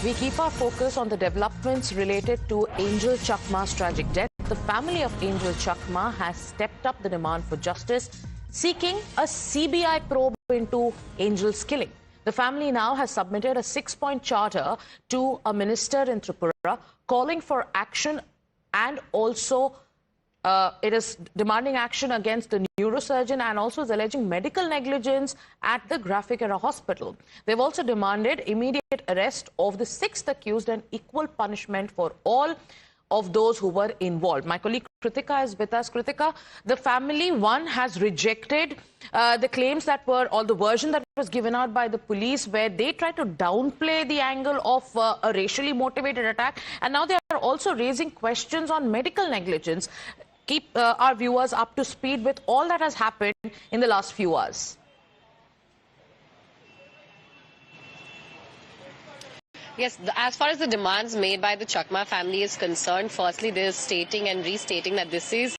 We keep our focus on the developments related to Angel Chakma's tragic death. The family of Angel Chakma has stepped up the demand for justice, seeking a CBI probe into Angel's killing. The family now has submitted a 6-point charter to a minister in Tripura, calling for action, and also it is demanding action against the neurosurgeon, and also is alleging medical negligence at the Graphic Era Hospital. They've also demanded immediate arrest of the 6th accused and equal punishment for all of those who were involved. My colleague Kritika is with us. Kritika, the family, one, has rejected the claims that were, or the version that was given out by the police, where they tried to downplay the angle of a racially motivated attack, and now they are also raising questions on medical negligence. Keep our viewers up to speed with all that has happened in the last few hours. Yes, as far as the demands made by the Chakma family is concerned, firstly, they're stating and restating that this is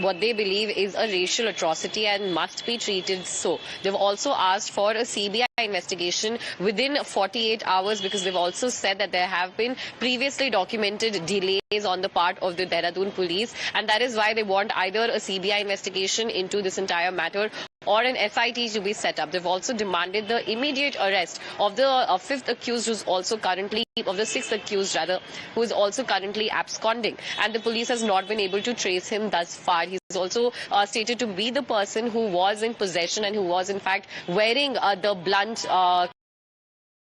what they believe is a racial atrocity and must be treated so. They've also asked for a CBI investigation within 48 hours, because they've also said that there have been previously documented delays on the part of the Dehradun police, and that is why they want either a CBI investigation into this entire matter or an SIT to be set up. They've also demanded the immediate arrest of the 5th accused, who's also currently, of the 6th accused rather, who is also currently absconding. And the police has not been able to trace him thus far. He's also stated to be the person who was in possession and who was in fact wearing the blunt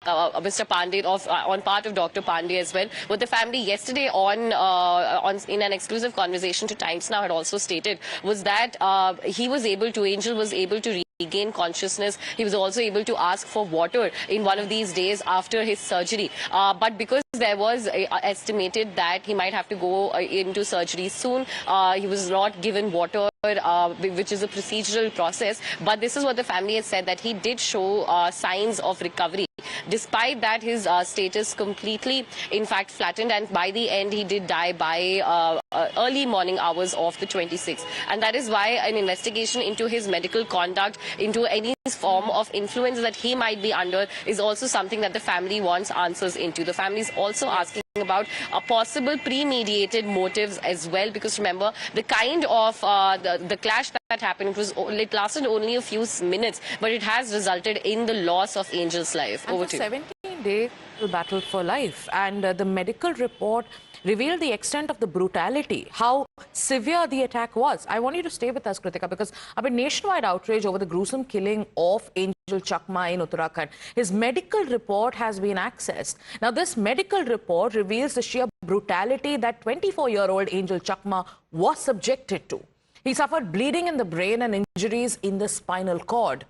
Mr. Pandey on part of Dr. Pandey as well. But the family yesterday in an exclusive conversation to Times Now had also stated was that Angel was able to regain consciousness. He was also able to ask for water in one of these days after his surgery. But because there was estimated that he might have to go into surgery soon, he was not given water, which is a procedural process. But this is what the family has said, that he did show signs of recovery. Despite that, his status completely, in fact, flattened, and by the end, he did die by early morning hours of the 26th. And that is why an investigation into his medical conduct, into any form of influence that he might be under, is also something that the family wants answers into. The family is also asking about possible premeditated motives as well, because remember, the kind of the clash that happened, it lasted only a few minutes, but it has resulted in the loss of Angel's life. Over to you. 17-day battle for life, and the medical report revealed the extent of the brutality, how severe the attack was. I want you to stay with us, Kritika, because a nationwide outrage over the gruesome killing of Angel Chakma in Uttarakhand. His medical report has been accessed. Now, this medical report reveals the sheer brutality that 24-year-old Angel Chakma was subjected to. He suffered bleeding in the brain and injuries in the spinal cord.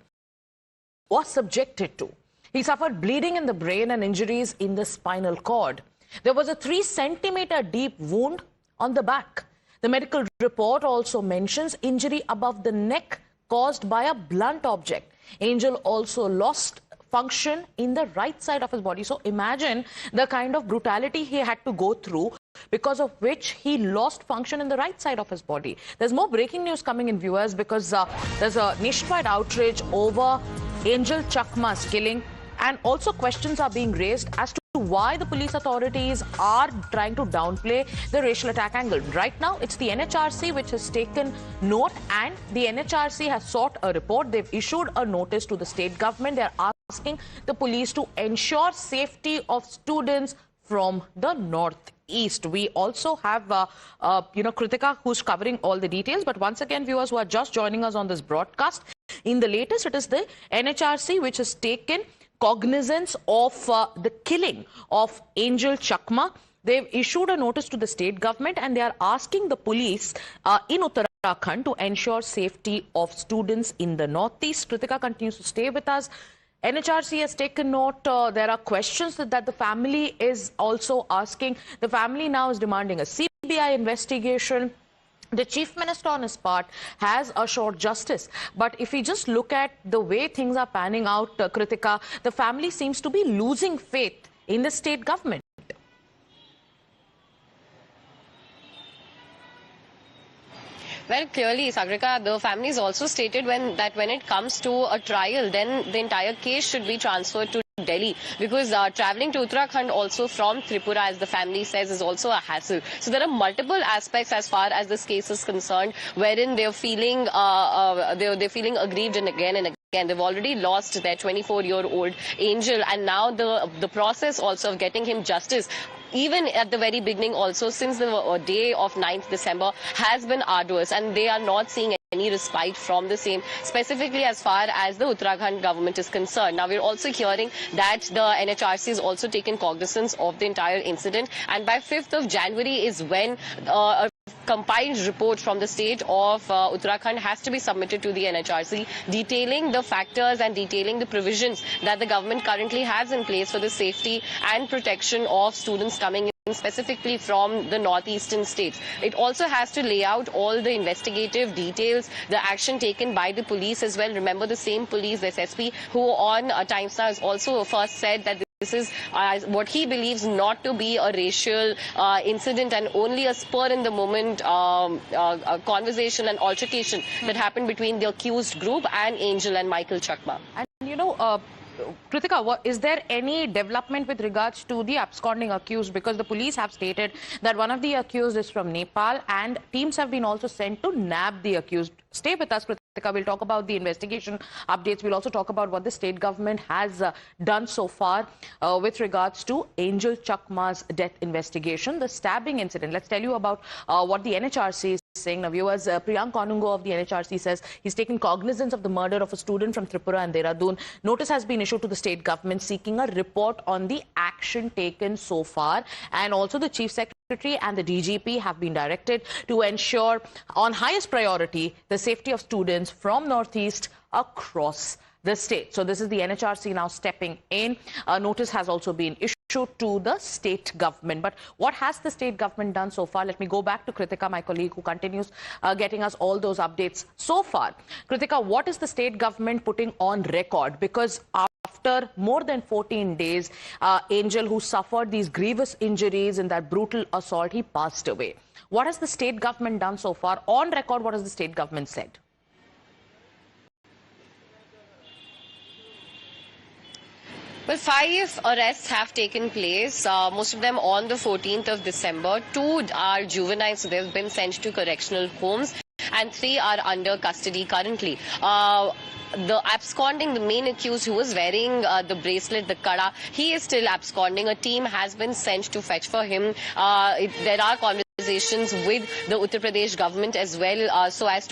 He suffered bleeding in the brain and injuries in the spinal cord. There was a 3-centimeter deep wound on the back. The medical report also mentions injury above the neck caused by a blunt object. Angel also lost function in the right side of his body. So imagine the kind of brutality he had to go through, because of which he lost function in the right side of his body. There's more breaking news coming in, viewers, because there's a nationwide outrage over Angel Chakma's killing, and also questions are being raised as to why the police authorities are trying to downplay the racial attack angle. Right now, it's the NHRC which has taken note, and the NHRC has sought a report. They've issued a notice to the state government. They're asking the police to ensure safety of students from the northeast. We also have, Kritika, who's covering all the details. But once again, viewers who are just joining us on this broadcast, in the latest, it is the NHRC which has taken cognizance of the killing of Angel Chakma. They've issued a notice to the state government, and they are asking the police in Uttarakhand to ensure safety of students in the northeast. Kritika continues to stay with us. NHRC has taken note. There are questions that the family is also asking. The family now is demanding a CBI investigation. The Chief Minister on his part has assured justice. But if we just look at the way things are panning out, Kritika, the family seems to be losing faith in the state government. Well, clearly, Sagrika, the families also stated that when it comes to a trial, then the entire case should be transferred to Delhi, because traveling to Uttarakhand also from Tripura, as the family says, is also a hassle. So there are multiple aspects as far as this case is concerned, wherein they're feeling they're feeling aggrieved and again. They've already lost their 24-year-old Angel, and now the process also of getting him justice, even at the very beginning also, since the day of 9th December, has been arduous, and they are not seeing any respite from the same, specifically as far as the Uttarakhand government is concerned. Now, we're also hearing that the NHRC has also taken cognizance of the entire incident, and by 5th of January is when a compiled report from the state of Uttarakhand has to be submitted to the NHRC, detailing the factors and detailing the provisions that the government currently has in place for the safety and protection of students coming in, specifically from the northeastern states. It also has to lay out all the investigative details, the action taken by the police as well. Remember, the same police, the SSP, who on Times Now has also first said that this is what he believes not to be a racial incident and only a spur-in-the-moment conversation and altercation that happened between the accused group and Angel and Michael Chakma. And you know, Kritika, is there any development with regards to the absconding accused? Because the police have stated that one of the accused is from Nepal, and teams have been also sent to nab the accused. Stay with us, Kritika. We'll talk about the investigation updates. We'll also talk about what the state government has done so far with regards to Angel Chakma's death investigation, the stabbing incident. Let's tell you about what the NHRC is saying. Now, viewers, Priyank Konungo of the NHRC says he's taken cognizance of the murder of a student from Tripura and Dehradun. Notice has been issued to the state government seeking a report on the action taken so far, and also the Chief Secretary and the DGP have been directed to ensure on highest priority the safety of students from Northeast across the state. So this is the NHRC now stepping in. A notice has also been issued to the state government. But what has the state government done so far? Let me go back to Kritika, my colleague, who continues getting us all those updates so far. Kritika, what is the state government putting on record? Because after more than 14 days, Angel, who suffered these grievous injuries in that brutal assault, he passed away. What has the state government done so far? On record, what has the state government said? Well, 5 arrests have taken place, most of them on the 14th of December. 2 are juveniles, so they've been sent to correctional homes, and 3 are under custody currently. The absconding, the main accused who was wearing the bracelet, the kada, he is still absconding. A team has been sent to fetch for him. There are conversations with the Uttar Pradesh government as well, so as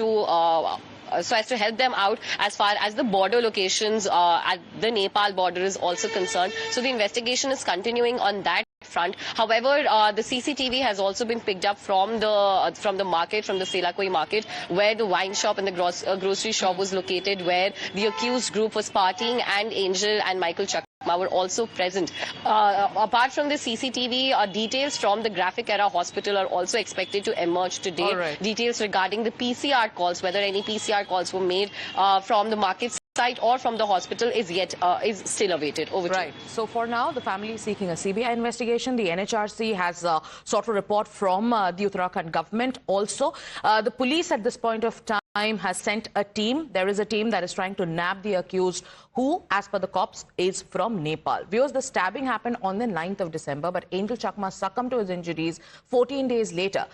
to help them out as far as the border locations at the Nepal border is also concerned. So the investigation is continuing on that front. However, the CCTV has also been picked up from the market, from the Selakoi market, where the wine shop and the grocery shop was located, where the accused group was partying, and Angel and Michael Chakma were also present. Apart from the CCTV, details from the Graphic Era Hospital are also expected to emerge today. Right. Details regarding the PCR calls, whether any PCR calls were made from the market site or from the hospital, is still awaited. Over to you. Right. So for now, the family is seeking a CBI investigation. The NHRC has sought a report from the Uttarakhand government. Also, the police at this point of time has sent a team. There is a team that is trying to nab the accused, who, as per the cops, is from Nepal. Viewers, the stabbing happened on the 9th of December, but Angel Chakma succumbed to his injuries 14 days later.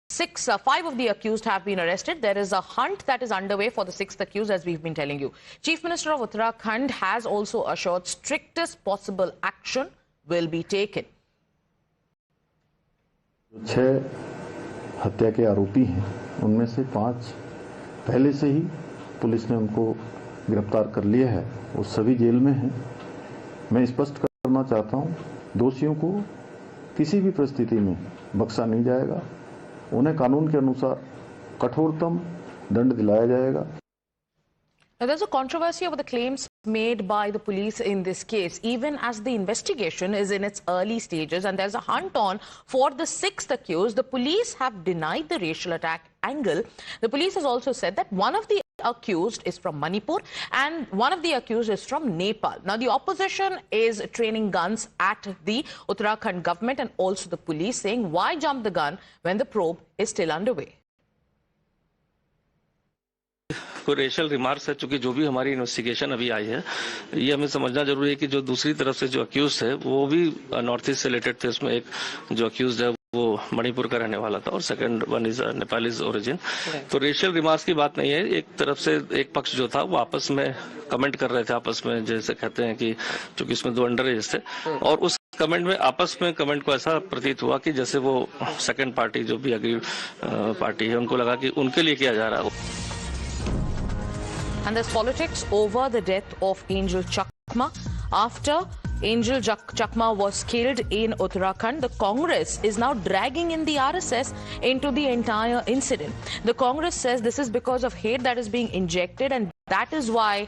5 of the accused have been arrested. There is a hunt that is underway for the 6th accused, as we've been telling you. Chief Minister of Uttarakhand has also assured strictest possible action will be taken. 6 हत्या के आरोपी हैं, उनमें से 5 पहले से ही police ने उनको गिरफ्तार कर लिया है। वो सभी जेल में हैं। मैं स्पष्ट करना चाहता हूं, दोषियों को किसी भी परिस्थिति में बख्शा नहीं जाएगा। उन्हें कानून के अनुसार कठोरतम दंड दिलाया जाएगा। Now, there's a controversy over the claims made by the police in this case, even as the investigation is in its early stages and there's a hunt on for the 6th accused. The police have denied the racial attack angle. The police has also said that one of the accused is from Manipur and one of the accused is from Nepal. Now, the opposition is training guns at the Uttarakhand government and also the police, saying, why jump the gun when the probe is still underway? कोई racial remarks है, चूंकि जो भी हमारी investigation अभी आई है, ये हमें समझना जरूरी है कि जो दूसरी तरफ से जो अक्यूज है वो भी नॉर्थ ईस्ट से रिलेटेड थे। उसमें एक जो अक्यूज है वो मणिपुर का रहने वाला था और second one is Nepalese origin. तो रेशियल रिमार्क्स की बात नहीं है। एक तरफ से एक पक्ष जो था वो आपस में कमेंट कर रहे थे, आपस में जैसे कहते हैं कि चूंकि इसमें 2 अंडर एज थे, और उस कमेंट में आपस में कमेंट को ऐसा प्रतीत हुआ कि जैसे वो सेकंड पार्टी जो भी अग्री पार्टी है उनको लगा कि उनके लिए किया जा रहा है। And there's politics over the death of Angel Chakma. After Angel Chakma was killed in Uttarakhand, the Congress is now dragging in the RSS into the entire incident. The Congress says this is because of hate that is being injected, and that is why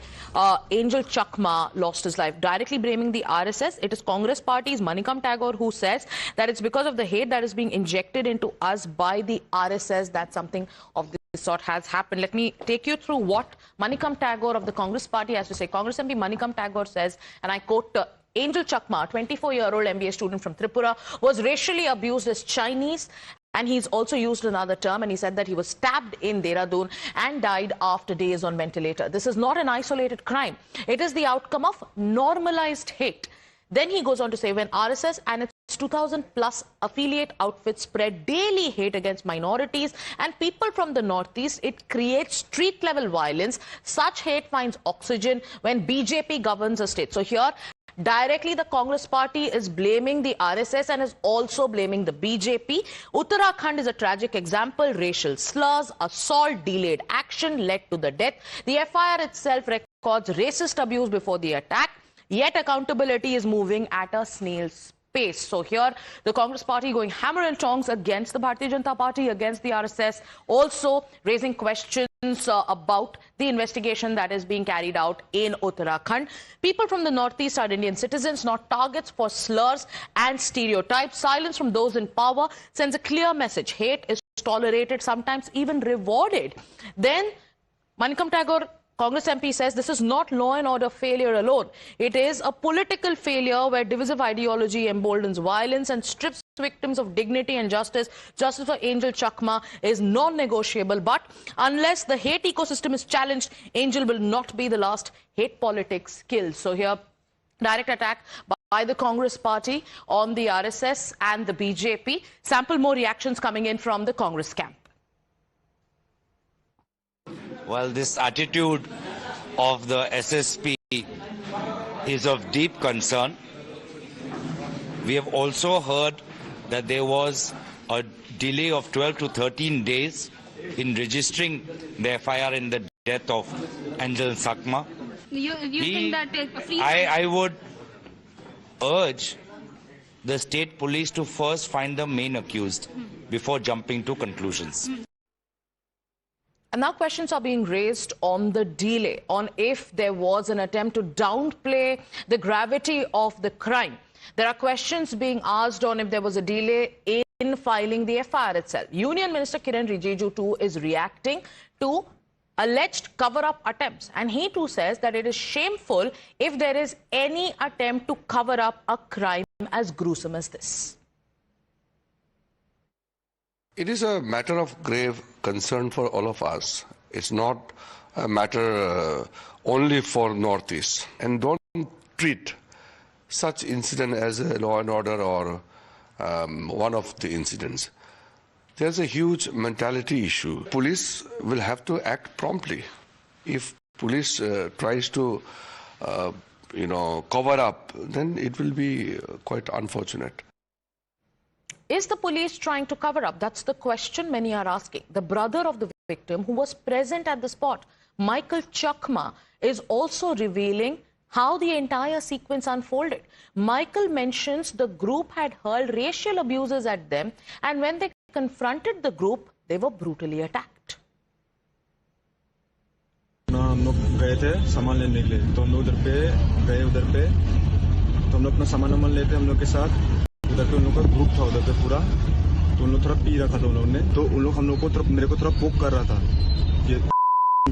Angel Chakma lost his life. Directly blaming the RSS, it is Congress party's Manikam Tagore who says that it's because of the hate that is being injected into us by the RSS that something of this sort has happened. Let me take you through what Manikam Tagore of the Congress party has to say. Congress MP Manikam Tagore says, and I quote, Angel Chakma, 24-year-old MBA student from Tripura, was racially abused as Chinese. And he's also used another term, and he said that he was stabbed in Dehradun and died after days on ventilator. This is not an isolated crime. It is the outcome of normalized hate. Then he goes on to say, when RSS and its 2,000 plus affiliate outfits spread daily hate against minorities and people from the Northeast, it creates street level violence. Such hate finds oxygen when BJP governs a state. So here, directly the Congress party is blaming the RSS and is also blaming the BJP. Uttarakhand is a tragic example. Racial slurs, assault, delayed action led to the death. The FIR itself records racist abuse before the attack. Yet accountability is moving at a snail's pace. So here, the Congress party going hammer and tongs against the Bharatiya Janata Party, against the RSS, also raising questions about the investigation that is being carried out in Uttarakhand. People from the Northeast are Indian citizens, not targets for slurs and stereotypes. Silence from those in power sends a clear message. Hate is tolerated, sometimes even rewarded. Then Manikam Tagore, Congress MP, says this is not law and order failure alone. It is a political failure where divisive ideology emboldens violence and strips victims of dignity and justice. Justice for Angel Chakma is non-negotiable. But unless the hate ecosystem is challenged, Angel will not be the last hate politics killed. So here, direct attack by the Congress party on the RSS and the BJP. Sample more reactions coming in from the Congress camp. Well, this attitude of the SSP is of deep concern. We have also heard that there was a delay of 12 to 13 days in registering the FIR in the death of Angel Chakma. You think that I would urge the state police to first find the main accused before jumping to conclusions. And now questions are being raised on the delay, on if there was an attempt to downplay the gravity of the crime. There are questions being asked on if there was a delay in filing the FIR itself. Union Minister Kiren Rijiju too is reacting to alleged cover-up attempts. And he too says that it is shameful if there is any attempt to cover up a crime as gruesome as this. It is a matter of grave concern for all of us. It's not a matter only for Northeast. And don't treat such incident as a law and order or one of the incidents. There's a huge mentality issue. Police will have to act promptly. If police tries to, cover up, then it will be quite unfortunate. Is the police trying to cover up? That's the question many are asking. The brother of the victim, who was present at the spot, Angel Chakma, is also revealing how the entire sequence unfolded. Michael mentions the group had hurled racial abuses at them, and when they confronted the group, they were brutally attacked. हम लोग गए थे सामान लेने के लिए, तो हम लोग उधर पे तो हम लोग अपना सामान लेते हम लोग के साथ उधर पे उन लोग का ग्रुप था उधर पे पूरा, तो उन लोग थोड़ा पी रखा था उन लोगों ने, तो उन लोग हम लोग को मेरे को थोड़ा पोक कर रहा था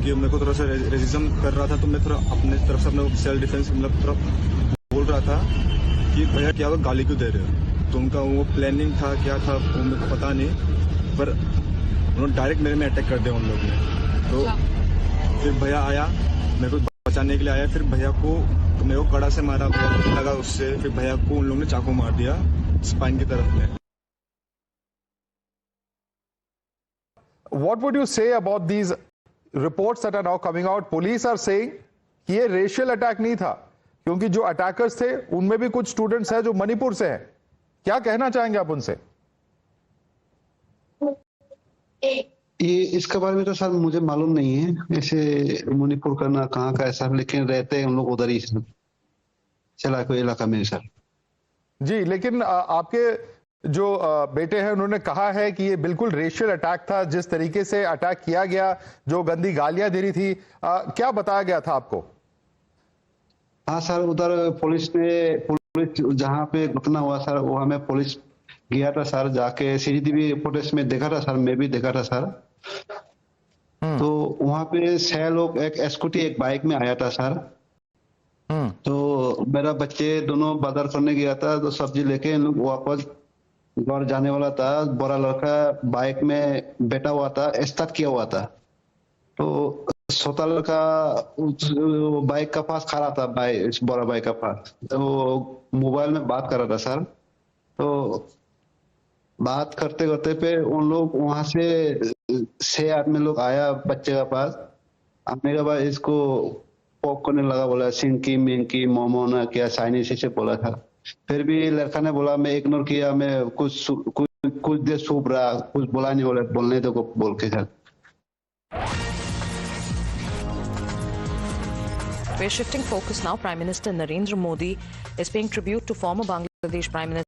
कि मेरे को थोड़ा सा रेजिज्म कर रहा था, तो मैं थोड़ा अपने तरफ से अपना सेल्फ डिफेंस मतलब थोड़ा बोल रहा था कि भैया क्या वो गाली क्यों दे रहे हो। तो उनका वो प्लानिंग था क्या था वो मेरे को पता नहीं, पर उन्होंने डायरेक्ट मेरे में अटैक कर दिया उन लोग ने। तो फिर भैया आया मेरे को बचाने के लिए आया, फिर भैया को मेरे को कड़ा से मारा, भैया को लगा उससे, फिर भैया को उन लोगों ने चाकू मार दिया स्पाइन की तरफ में। What would you say about these reports that are now coming out? Police are saying कि ये रेशियल अटैक नहीं था, क्योंकि जो अटैकर्स थे उनमें भी कुछ स्टूडेंट्स हैं जो मणिपुर से हैं। क्या कहना चाहेंगे आप उनसे? ये इसके बारे में तो सर मुझे मालूम नहीं है, ऐसे मणिपुर का ना कहाँ का ऐसा, लेकिन रहते हैं हम लोग उधर ही चला कोई इलाका में सर। जी, लेकिन आपके जो बेटे हैं उन्होंने कहा है कि ये बिल्कुल रेशियल अटैक था, जिस तरीके से अटैक किया गया, जो गंदी गालियां दे रही थी, क्या बताया गया था आपको? हाँ सर, उधर पुलिस जहाँ पे घटना हुआ सर वहाँ में पुलिस गया था सर, जाके सीसीटीवी फुटेज में देखा था सर, मैं भी देखा था सर। तो वहाँ पे 6 लोग, एक स्कूटी एक बाइक में आया था सर। तो मेरा बच्चे दोनों बाजार करने गया था, तो सब्जी लेके इन लोग वापस घर जाने वाला था। बड़ा लड़का बाइक में बैठा हुआ था, स्टार्ट किया हुआ था, तो छोटा लड़का बाइक का पास खड़ा था, बड़ा बाइक का पास, तो मोबाइल में बात कर रहा था सर। तो बात करते करते पे उन लोग वहां से 6 आदमी लोग आया बच्चे के पास, आने के बाद इसको पॉक करने लगा, बोला सिंकी मिंकी मोमो ना क्या चाइनीज से बोला था। फिर भी लड़का ने बोला, मैं इग्नोर किया, मैं कुछ देर सूप रहा, कुछ बोला नहीं, बोला बोलने दो बोल के sir. We're shifting focus now. Prime Minister Narendra Modi is paying tribute to former Bangladesh Prime Minister